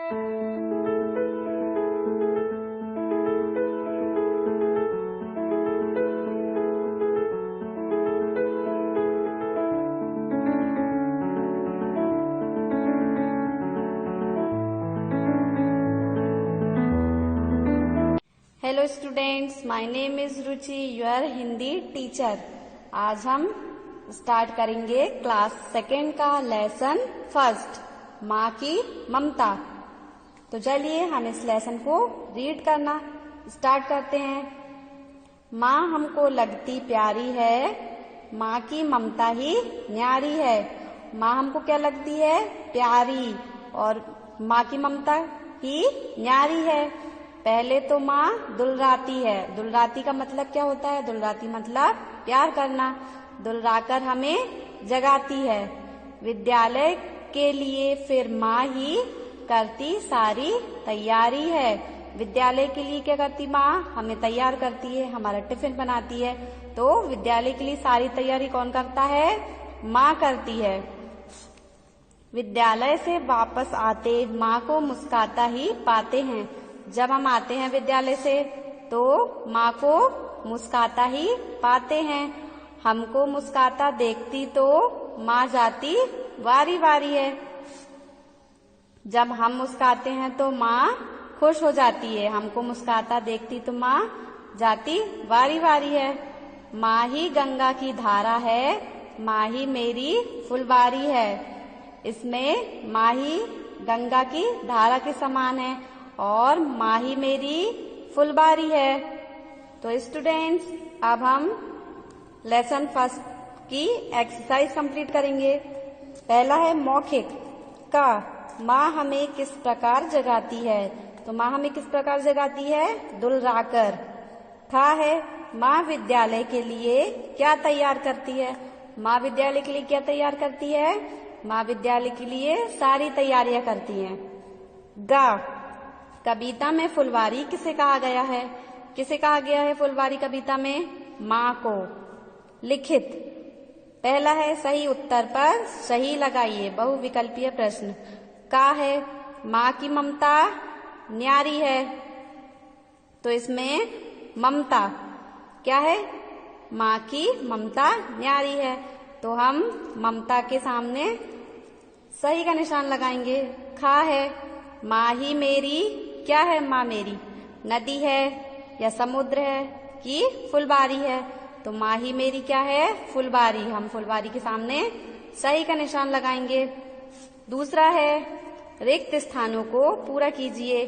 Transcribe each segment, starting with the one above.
Hello students, my name is Ruchi, your Hindi teacher. आज हम start करेंगे क्लास सेकेंड का लेसन फर्स्ट, माँ की ममता। तो चलिए हम इस लेसन को रीड करना स्टार्ट करते हैं। माँ हमको लगती प्यारी है, माँ की ममता ही न्यारी है। माँ हमको क्या लगती है? प्यारी, और माँ की ममता ही न्यारी है। पहले तो माँ दुलराती है। दुलराती का मतलब क्या होता है? दुलराती मतलब प्यार करना। दुलराकर हमें जगाती है। विद्यालय के लिए फिर माँ ही करती सारी तैयारी है। विद्यालय के लिए क्या करती माँ? हमें तैयार करती है, हमारा टिफिन बनाती है। तो विद्यालय के लिए सारी तैयारी कौन करता है? माँ करती है। विद्यालय से वापस आते माँ को मुस्कुराता ही पाते हैं। जब हम आते हैं विद्यालय से तो माँ को मुस्कुराता ही पाते हैं। हमको मुस्कुराता देखती तो माँ जाती वारी वारी है। जब हम मुस्कुराते हैं तो माँ खुश हो जाती है। हमको मुस्कुराता देखती तो माँ जाती वारी वारी है। माँ ही गंगा की धारा है, माँ ही मेरी फुलवारी है। इसमें माँ ही गंगा की धारा के समान है और माँ ही मेरी फुलबारी है। तो स्टूडेंट्स, अब हम लेसन फर्स्ट की एक्सरसाइज कंप्लीट करेंगे। पहला है मौखिक का, माँ हमें किस प्रकार जगाती है। तो माँ हमें किस प्रकार जगाती है? दुलराकर। खा है, माँ विद्यालय के लिए क्या तैयार करती है। माँ विद्यालय के लिए क्या तैयार करती है? माँ विद्यालय के लिए सारी तैयारियां करती हैं। गा, कविता में फुलवारी किसे कहा गया है? किसे कहा गया है फुलवारी कविता में? माँ को। लिखित, पहला है सही उत्तर पर सही लगाइए, बहुविकल्पीय प्रश्न। का है, माँ की ममता न्यारी है। तो इसमें ममता क्या है? माँ की ममता न्यारी है। तो हम ममता के सामने सही का निशान लगाएंगे। खा है, माँ ही मेरी क्या है? माँ मेरी नदी है या समुद्र है कि फुलबारी है। तो माँ ही मेरी क्या है? फुलबारी। हम फुलबारी के सामने सही का निशान लगाएंगे। दूसरा है रिक्त स्थानों को पूरा कीजिए।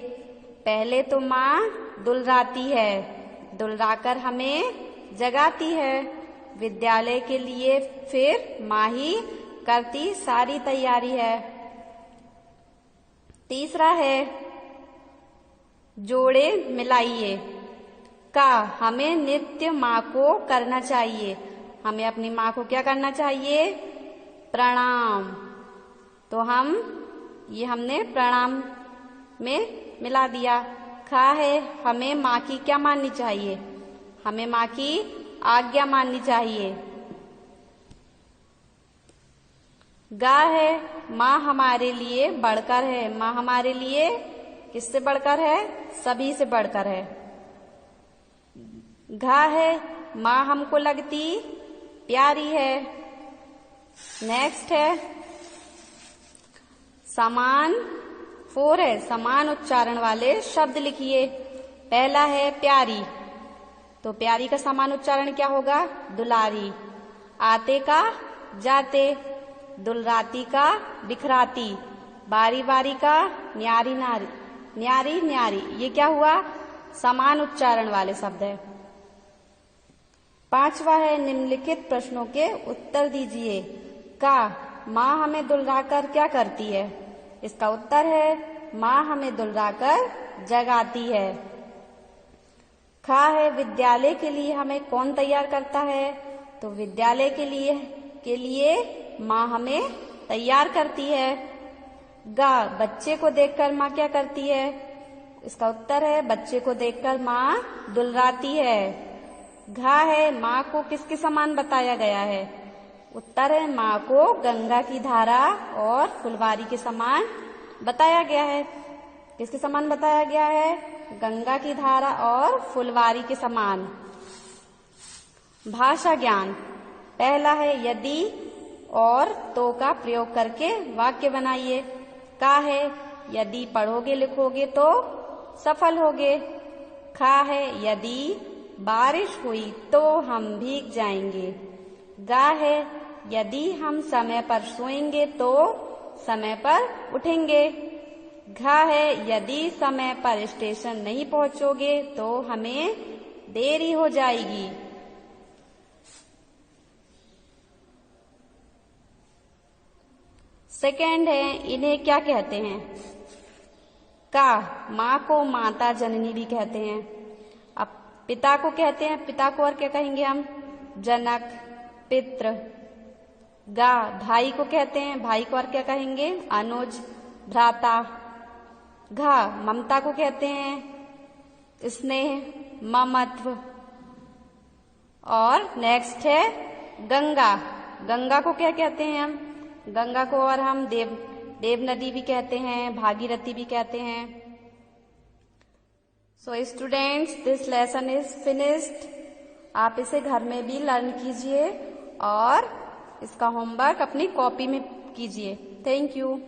पहले तो माँ दुलराती है, दुलराकर हमें जगाती है। विद्यालय के लिए फिर माँ ही करती सारी तैयारी है। तीसरा है जोड़े मिलाइए। का, हमें नित्य माँ को करना चाहिए। हमें अपनी माँ को क्या करना चाहिए? प्रणाम। तो हमने प्रणाम में मिला दिया। खा है, हमें माँ की क्या माननी चाहिए? हमें माँ की आज्ञा माननी चाहिए। गा है, माँ हमारे लिए बढ़कर है। माँ हमारे लिए किससे बढ़कर है? सभी से बढ़कर है। घा है, माँ हमको लगती प्यारी है। नेक्स्ट है समान, 4 है समान उच्चारण वाले शब्द लिखिए। पहला है प्यारी। तो प्यारी का समान उच्चारण क्या होगा? दुलारी। आते का जाते, दुलराती का बिखराती, बारी बारी का न्यारी नारी, न्यारी न्यारी। ये क्या हुआ? समान उच्चारण वाले शब्द है। पांचवा है निम्नलिखित प्रश्नों के उत्तर दीजिए। का, माँ हमें दुलराकर क्या करती है? इसका उत्तर है माँ हमें दुलराकर जगाती है। खा है विद्यालय के लिए हमें कौन तैयार करता है? तो विद्यालय के लिए माँ हमें तैयार करती है। गा, बच्चे को देखकर माँ क्या करती है? इसका उत्तर है बच्चे को देखकर माँ दुलराती है। घा है, माँ को किसके समान बताया गया है? उत्तर है माँ को गंगा की धारा और फुलवारी के समान बताया गया है। किसके समान बताया गया है? गंगा की धारा और फुलवारी के समान। भाषा ज्ञान पहला है यदि और तो का प्रयोग करके वाक्य बनाइए। का है यदि पढ़ोगे लिखोगे तो सफल होगे। खा है यदि बारिश हुई तो हम भीग जाएंगे। गा है यदि हम समय पर सोएंगे तो समय पर उठेंगे। घा है यदि समय पर स्टेशन नहीं पहुंचोगे तो हमें देरी हो जाएगी। सेकेंड है इन्हें क्या कहते हैं? का माँ को माता जननी भी कहते हैं। अब पिता को कहते हैं, पिता को और क्या कहेंगे हम? जनक, पितृ। गा भाई को कहते हैं, भाई को और क्या कहेंगे? अनुज, भ्राता। घा ममता को कहते हैं स्नेह, ममत्व। और नेक्स्ट है गंगा। गंगा को क्या कहते हैं हम? गंगा को और हम देव नदी भी कहते हैं, भागीरथी भी कहते हैं। So students, this lesson is finished. आप इसे घर में भी लर्न कीजिए और इसका होमवर्क अपनी कॉपी में कीजिए। Thank you.